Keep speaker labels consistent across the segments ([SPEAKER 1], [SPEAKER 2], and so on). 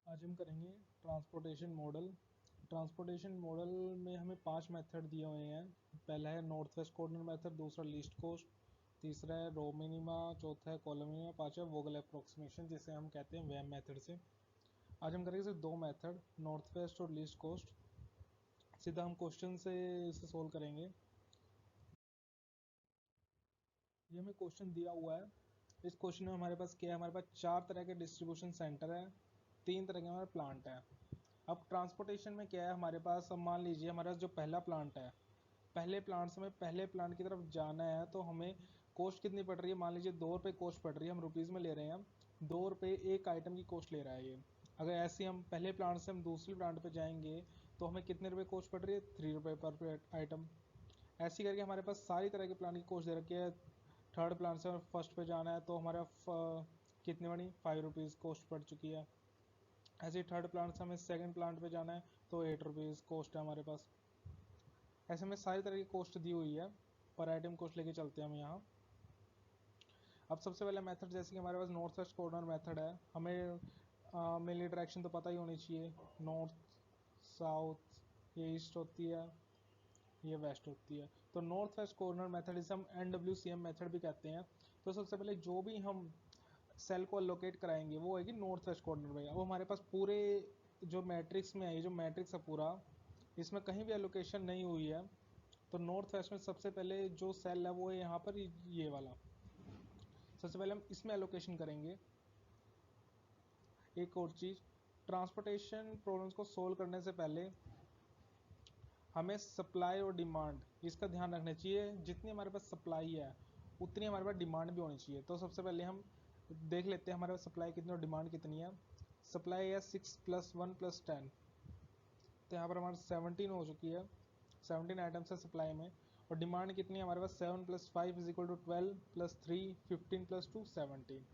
[SPEAKER 1] आज हम करेंगे ट्रांसपोर्टेशन मॉडल। ट्रांसपोर्टेशन मॉडल में हमें 5 मेथड दिए हुए हैं। पहला है नॉर्थ वेस्ट कॉर्नर मेथड, दूसरा लीस्ट कोस्ट, तीसरा है रो मिनिमा, चौथा है कॉलम मिनिमा, पांचवा वोगल अप्रोक्सीमेशन जिसे हम कहते हैं वैम मेथड से। आज हम करेंगे सिर्फ 2 मेथड, नॉर्थ वेस्ट और लीस्ट कोस्ट। सीधा हम क्वेश्चन से इसे सोल्व करेंगे। ये हमें क्वेश्चन दिया हुआ है। इस क्वेश्चन में हमारे पास क्या है, हमारे पास 4 तरह के डिस्ट्रीब्यूशन सेंटर है, 3 तरह के हमारे प्लांट है। अब ट्रांसपोर्टेशन में क्या है हमारे पास, अब मान लीजिए हमारे पास जो पहला प्लांट है, पहले प्लांट से हमें पहले प्लांट की तरफ जाना है तो हमें कॉस्ट कितनी पड़ रही है, मान लीजिए 2 रुपये कॉस्ट पड़ रही है, हम रुपीज़ में ले रहे हैं, 2 रुपये एक आइटम की कॉस्ट ले रहा है ये। अगर ऐसे हम पहले प्लांट से हम दूसरे प्लांट पे जाएंगे तो हमें कितने रुपये कॉस्ट पड़ रही है, 3 रुपये पर आइटम। ऐसे करके हमारे पास सारी तरह के प्लांट की कॉस्ट दे रखी है। थर्ड प्लांट से फर्स्ट पे जाना है तो हमारा कितनी बनी, 5 रुपीज़ कॉस्ट पड़ चुकी है। ऐसे ही थर्ड प्लांट से हमें सेकंड प्लांट पे जाना है तो 8 रुपीज़ कॉस्ट है हमारे पास। ऐसे में सारी तरह की कॉस्ट दी हुई है, पर आइटम कॉस्ट लेके चलते हैं हम यहाँ। अब सबसे पहले मेथड, जैसे कि हमारे पास नॉर्थ वेस्ट कॉर्नर मेथड है, हमें मेनली डायरेक्शन तो पता ही होनी चाहिए, नॉर्थ साउथ, ये ईस्ट होती है, ये वेस्ट होती है। तो नॉर्थ वेस्ट कॉर्नर मेथड इसे हम NWCM मेथड भी कहते हैं। तो सबसे पहले जो भी हम सेल को लोकेट कराएंगे वो है नॉर्थ वेस्ट कॉर्नर में। अब हमारे पास पूरे जो मैट्रिक्स में है, ये जो मैट्रिक्स है पूरा, इसमें कहीं भी एलोकेशन नहीं हुई है। तो नॉर्थ वेस्ट में सबसे पहले जो सेल है वो है यहाँ पर, ये वाला। सबसे पहले हम इसमें एलोकेशन करेंगे। एक और चीज़, ट्रांसपोर्टेशन प्रॉब्लम्स को सोल्व करने से पहले हमें सप्लाई और डिमांड इसका ध्यान रखना चाहिए। जितनी हमारे पास सप्लाई है उतनी हमारे पास डिमांड भी होनी चाहिए। तो सबसे पहले हम देख लेते हैं हमारे पास सप्लाई कितनी और डिमांड कितनी है। सप्लाई है 6 + 1 + 10, तो यहाँ पर हमारे 17 हो चुकी है, 17 आइटम्स है सप्लाई में। और डिमांड कितनी है हमारे पास, 7 + 5 = 12 + 3 15 + 2 17।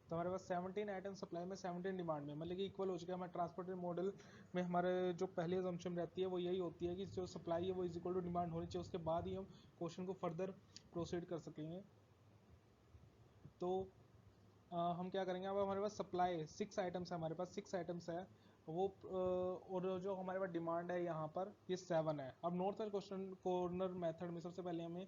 [SPEAKER 1] तो हमारे पास 17 आइटम सप्लाई में, 17 डिमांड में, मतलब कि इक्वल हो चुका है। हमारे ट्रांसपोर्टेड मॉडल में हमारे जो पहली असम्पशन रहती है वो यही होती है कि जो सप्लाई है वो इज इक्वल टू डिमांड होनी चाहिए, उसके बाद ही हम क्वेश्चन को फर्दर प्रोसीड कर सकेंगे। तो हम क्या करेंगे, अब हमारे पास सप्लाई 6 आइटम्स है, हमारे पास 6 आइटम्स है वो, और जो हमारे पास डिमांड है यहाँ पर ये 7 है। अब north west question corner method में सबसे पहले हमें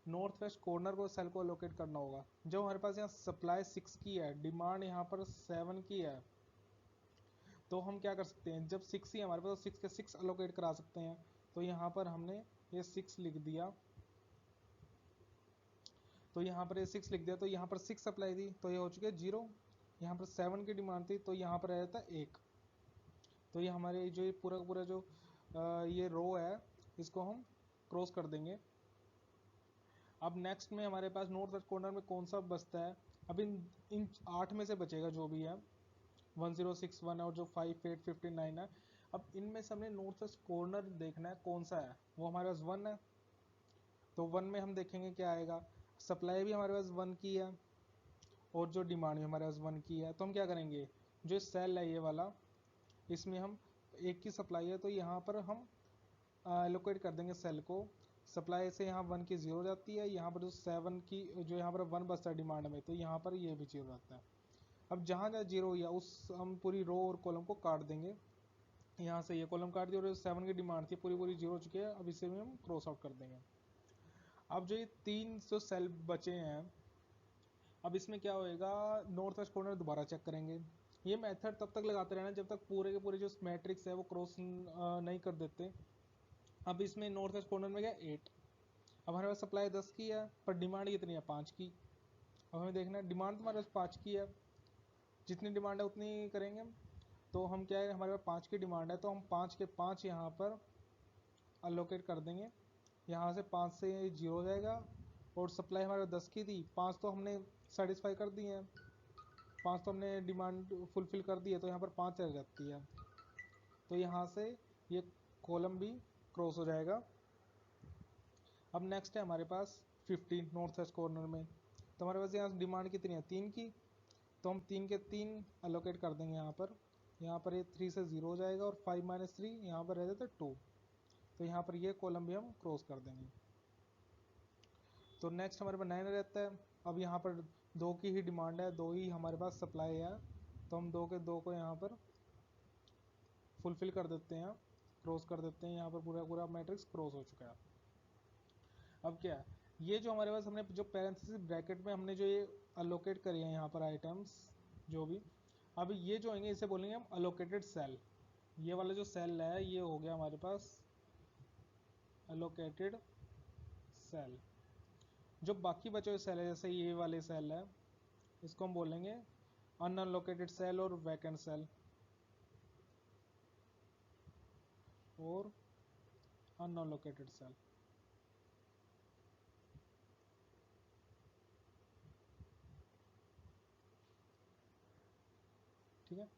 [SPEAKER 1] नॉर्थ वेस्ट कॉर्नर को सेल को लोकेट करना होगा। जब हमारे पास यहाँ सप्लाई 6 की है, डिमांड यहाँ पर 7 की है, तो हम क्या कर सकते हैं, जब 6 ही हमारे पास, तो 6 के 6 अलोकेट करा सकते हैं। तो यहाँ पर हमने ये 6 लिख दिया, तो यहाँ पर ये 6 लिख दिया, तो यहाँ पर 6 सप्लाई थी तो ये हो चुके 0। यहाँ पर 7 की डिमांड थी तो यहाँ पर रहता है 1। तो ये हमारे जो ये पूरा पूरा जो ये रो है इसको हम क्रॉस कर देंगे। अब नेक्स्ट में हमारे पास नॉर्थ वेस्ट कॉर्नर में कौन सा बचता है, अब इन 8 में से बचेगा जो भी है, 1061 और जो 5 8 59 है। अब इनमें से हमने नॉर्थ वेस्ट कॉर्नर देखना है कौन सा है, वो हमारे पास 1 है। तो 1 में हम देखेंगे क्या आएगा, सप्लाई भी हमारे पास 1 की है और जो डिमांड भी हमारे पास 1 की है। तो हम क्या करेंगे, जो सेल है ये वाला, इसमें हम एक की सप्लाई है तो यहाँ पर हम एलोकेट कर देंगे सेल को। सप्लाई से यहाँ 1 की 0 हो जाती है, यहाँ पर जो 7 की जो यहाँ पर 1 बचता है डिमांड में, तो यहाँ पर ये भी 0 रहता है। अब जहाँ जहाँ 0 हुआ उस हम पूरी रो और कॉलम को काट देंगे। यहाँ से ये कॉलम काट दिया और 7 की डिमांड थी पूरी पूरी 0 हो चुकी है, अब इसे भी हम क्रॉस आउट कर देंगे। अब जो ये 3 जो सेल बचे हैं, अब इसमें क्या होएगा, नॉर्थ वेस्ट कॉर्नर दोबारा चेक करेंगे। ये मेथड तब तक लगाते रहना जब तक पूरे के पूरे जो मैट्रिक्स है वो क्रॉस नहीं कर देते। अब इसमें नॉर्थ वेस्ट कॉर्नर में क्या 8। अब हमारे पास सप्लाई 10 की है पर डिमांड कितनी है 5 की। अब हमें देखना है, डिमांड तो हमारे पास 5 की है, जितनी डिमांड है उतनी करेंगे हम। तो हम क्या है, हमारे पास 5 की डिमांड है तो हम 5 के 5 यहाँ पर अलोकेट कर देंगे। यहाँ से 5 से 0 हो जाएगा और सप्लाई हमारे 10 की थी, 5 तो हमने सेटिस्फाई कर दी है, 5 तो हमने डिमांड फुलफिल कर दी है, तो यहाँ पर 5 रह जाती है। तो यहाँ से ये कॉलम भी क्रॉस हो जाएगा। अब नेक्स्ट है हमारे पास 15 नॉर्थ वेस्ट कॉर्नर में। तो हमारे पास यहाँ डिमांड कितनी है 3 की, तो हम 3 के 3 अलोकेट कर देंगे यहाँ पर। यहाँ पर ये 3 से 0 हो जाएगा और 5 - 3 यहाँ पर रह जाता है 2। तो यहाँ पर ये कॉलम भी हम क्रॉस कर देंगे। तो नेक्स्ट हमारे पास 9 रहता है। अब यहाँ पर 2 की ही डिमांड है, 2 ही हमारे पास सप्लाई है, तो हम 2 के 2 को यहाँ पर फुलफिल कर देते हैं, क्रॉस कर देते हैं, यहाँ पर पूरा पूरा मैट्रिक्स क्रॉस हो चुका है। अब क्या है, ये जो हमारे पास हमने जो पैरेंथेसिस ब्रैकेट में हमने जो ये अलोकेट करी है यहाँ पर आइटम्स जो भी, अब ये जो होंगे इसे बोलेंगे हम अलोकेटेड सेल। ये वाला जो सेल है ये हो गया हमारे पास अलोकेटेड सेल। जो बाकी बचे हुए सेल है जैसे ये वाले सेल है इसको हम बोलेंगे अनअलोकेटेड सेल और वैकेंट सेल और अनअलोकेटेड सेल। ठीक है।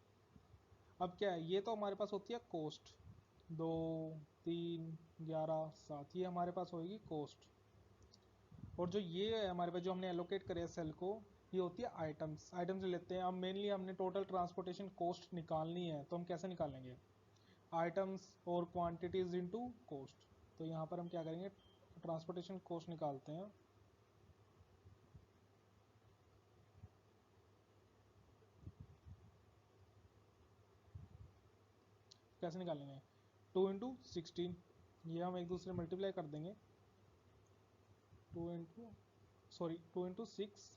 [SPEAKER 1] अब क्या है, ये तो हमारे पास होती है कॉस्ट, 2 3 11 7 ये हमारे पास होगी कॉस्ट। और जो ये है हमारे पास जो हमने एलोकेट करे है सेल को, ये होती है आइटम्स। आइटम्स लेते हैं, अब मेनली हमने टोटल ट्रांसपोर्टेशन कॉस्ट निकालनी है, तो हम कैसे निकालेंगे, आइटम्स और क्वांटिटीज इनटू कॉस्ट। तो यहाँ पर हम क्या करेंगे, ट्रांसपोर्टेशन कॉस्ट निकालते हैं। कैसे निकालेंगे, 2 इंटू 16, ये हम एक दूसरे मल्टीप्लाई कर देंगे, 2 इंटू 6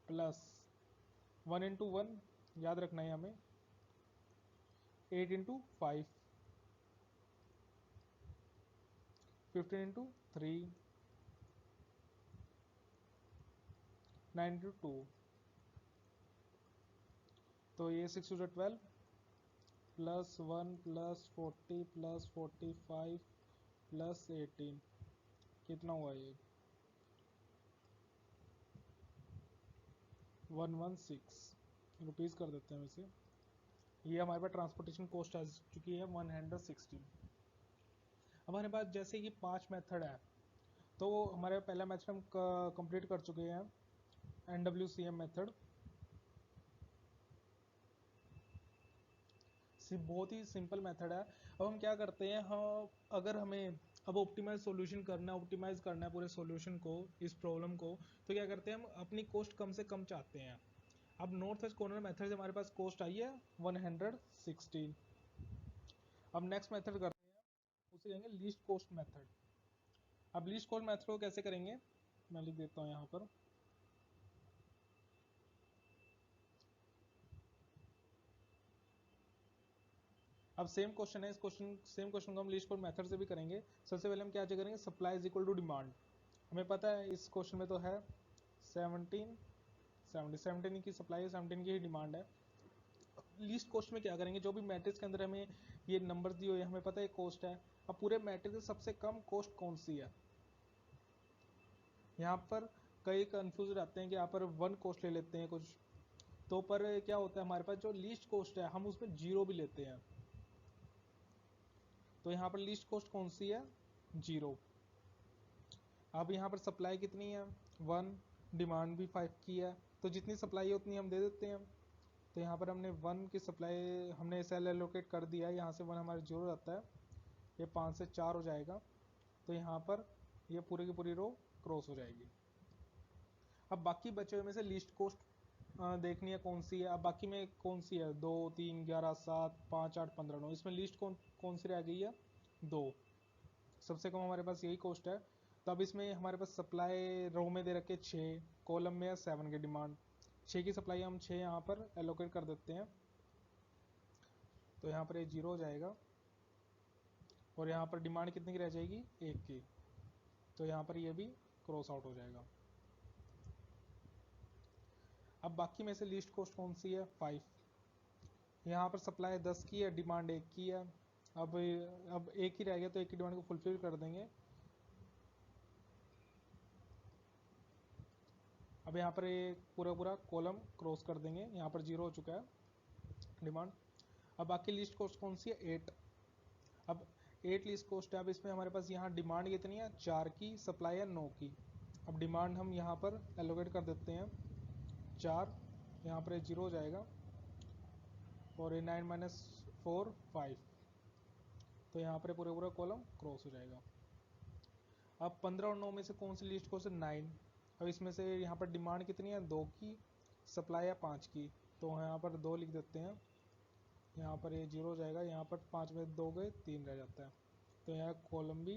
[SPEAKER 1] प्लस 1 इंटू 1 याद रखना है हमें, 8 इंटू 5, 15 इंटू 3, 9 इंटू 2, तो ये 6 to 12 plus 1 plus 40 plus 45 plus 18, कितना हुआ ये 116 रुपीज़ कर देते हैं वैसे। ये हमारे पास ट्रांसपोर्टेशन कॉस्ट आ चुकी है 116। अब हमारे पास जैसे कि 5 मेथड है, तो हमारे पहला मेथड हम कंप्लीट कर चुके हैं, NWCM मेथड। बहुत ही सिंपल मेथड है। अब हम क्या करते हैं, हम अगर हमें अब ऑप्टिमाइज सॉल्यूशन करना है, ऑप्टिमाइज करना है पूरे सॉल्यूशन को, इस प्रॉब्लम को, तो क्या करते हैं हम अपनी कॉस्ट कम से कम चाहते हैं। अब नॉर्थ वेस्ट कॉर्नर मेथड से हमारे पास कॉस्ट आई है 116। अब नेक्स्ट मेथड करते हैं, उसे कहेंगे लीस्ट कॉस्ट मेथड। अब लीस्ट कॉस्ट मेथड को कैसे करेंगे, मैं लिख देता हूँ यहाँ पर। अब सेम क्वेश्चन है, इस क्वेश्चन सेम क्वेश्चन को हम लीस्ट कॉस्ट मेथड से भी करेंगे। सबसे पहले हम क्या करेंगे, supply is equal to demand. हमें पता है इस क्वेश्चन में तो है 17 की सप्लाई है, 17 की ही डिमांड है। लीस्ट कॉस्ट में क्या करेंगे, जो भी मैट्रिक्स के अंदर हमें ये नंबर्स दिए हुए हैं हमें पता है कॉस्ट है। अब पूरे मैट्रिक्स में सबसे कम कॉस्ट कौन सी है, यहाँ पर कई कंफ्यूज रहते हैं कि यहाँ पर 1 कॉस्ट ले लेते हैं कुछ, तो पर क्या होता है हमारे पास जो लीस्ट कॉस्ट है हम उसमें 0 भी लेते हैं। तो यहाँ पर लीस्ट कॉस्ट कौन सी है, 0। अब यहाँ पर सप्लाई कितनी है 1, डिमांड भी 5 की है, तो जितनी सप्लाई है उतनी हम दे देते हैं। तो यहाँ पर हमने 1 की सप्लाई हमने सेल एलोकेट कर दिया है, यहाँ से 1 हमारे 0 रहता है, ये 5 से 4 हो जाएगा। तो यहाँ पर ये पूरी की पूरी रो क्रॉस हो जाएगी। अब बाकी बचे हुए में से लीस्ट कॉस्ट देखनी है कौन सी है। अब बाकी में कौन सी है, 2 3 11 7 5 8 15 9, इसमें लीस्ट कौन सी रह गई है, 2। सबसे कम हमारे पास यही कॉस्ट है। तो अब इसमें हमारे पास सप्लाई रो में दे रखे 6, कॉलम में है 7 की डिमांड, 6 की सप्लाई हम 6 यहाँ पर एलोकेट कर देते हैं, तो यहाँ पर ये 0 हो जाएगा। और यहाँ पर डिमांड कितनी की रह जाएगी, 1 की, तो यहाँ पर ये भी क्रॉस आउट हो जाएगा। अब बाकी में से लीस्ट कॉस्ट कौन सी है, 5। यहाँ पर सप्लाई 10 की है, डिमांड 1 की है। अब 1 ही रह गया, तो 1 की डिमांड को फुलफिल कर देंगे। अब यहाँ पर ये पूरा पूरा कॉलम क्रॉस कर देंगे, यहाँ पर 0 हो चुका है डिमांड। अब बाकी लिस्ट कॉस्ट कौन सी है, 8। अब 8 लिस्ट कॉस्ट है। अब इसमें हमारे पास यहाँ डिमांड कितनी है, 4 की, सप्लाई है 9 की। अब डिमांड हम यहाँ पर एलोकेट कर देते हैं 4, यहाँ पर 0 हो जाएगा। और ये 9 माइनस 4 5, तो यहाँ पर पूरा पूरा कॉलम क्रॉस हो जाएगा। अब 15 और 9 में से कौन सी लिस्ट कॉस्ट है, 9। अब इसमें से यहाँ पर डिमांड कितनी है, 2 की, सप्लाई है 5 की, तो यहाँ पर 2 लिख देते हैं, यहाँ पर ये 0 हो जाएगा, यहाँ पर 5 में 2 गए 3 रह जाता है, तो यहाँ कॉलम भी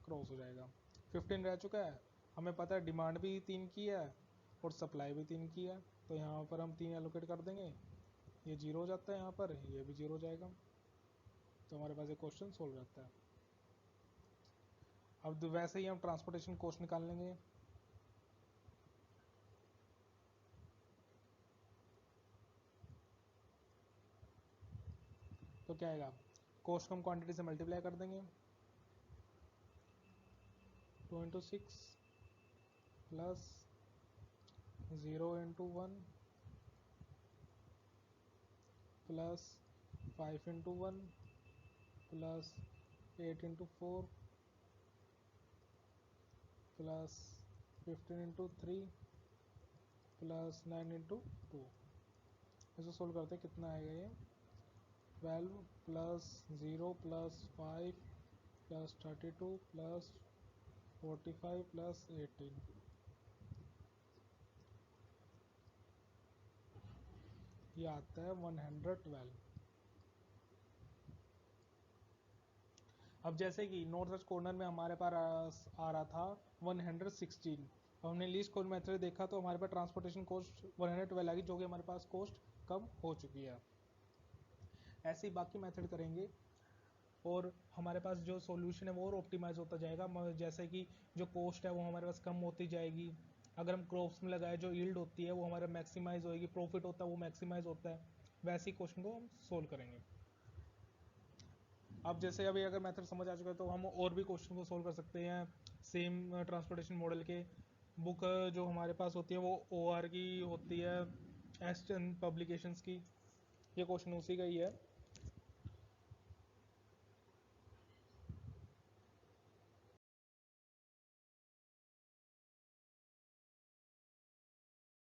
[SPEAKER 1] क्रॉस हो जाएगा। 15 रह चुका है, हमें पता है डिमांड भी 3 की है और सप्लाई भी 3 की है, तो यहाँ पर हम 3 एलोकेट कर देंगे, ये 0 हो जाता है, यहाँ पर ये भी 0 हो जाएगा, तो हमारे पास ये क्वेश्चन सोल्व हो जाता है। अब वैसे ही हम ट्रांसपोर्टेशन कॉस्ट निकाल लेंगे। तो क्या आएगा, कॉस्ट को हम क्वांटिटी से मल्टीप्लाई कर देंगे, 2 into 6 plus 0 into 1 plus 5 into 1 plus 8 into 4 plus 15 into 3 plus 9 into 2। इसे सोल्व करते हैं, कितना आएगा ये 12 plus 0 plus 5 plus 32 plus 45 plus 18, ये आता है 112। अब जैसे कि नॉर्थ वेस्ट कॉर्नर में हमारे पास आ रहा था 116, अब हमने लीस्ट कॉस्ट मेथड देखा तो हमारे पास ट्रांसपोर्टेशन कॉस्ट 112 आ गई, जो कि हमारे पास कॉस्ट कम हो चुकी है। ऐसे ही बाकी मेथड करेंगे और हमारे पास जो सॉल्यूशन है वो और ऑप्टिमाइज होता जाएगा, जैसे कि जो कॉस्ट है वो हमारे पास कम होती जाएगी। अगर हम क्रॉप्स में लगाए जो यील्ड होती है वो हमारा मैक्सिमाइज होएगी, प्रॉफिट होता है वो मैक्सिमाइज होता है, वैसे ही क्वेश्चन को हम सोल्व करेंगे। अब जैसे अभी अगर मेथड समझ आ चुका है तो हम और भी क्वेश्चन को सोल्व कर सकते हैं सेम ट्रांसपोर्टेशन मॉडल के। बुक जो हमारे पास होती है वो OR की होती है, एस्टन पब्लिकेशंस की, ये क्वेश्चन उसी का ही है।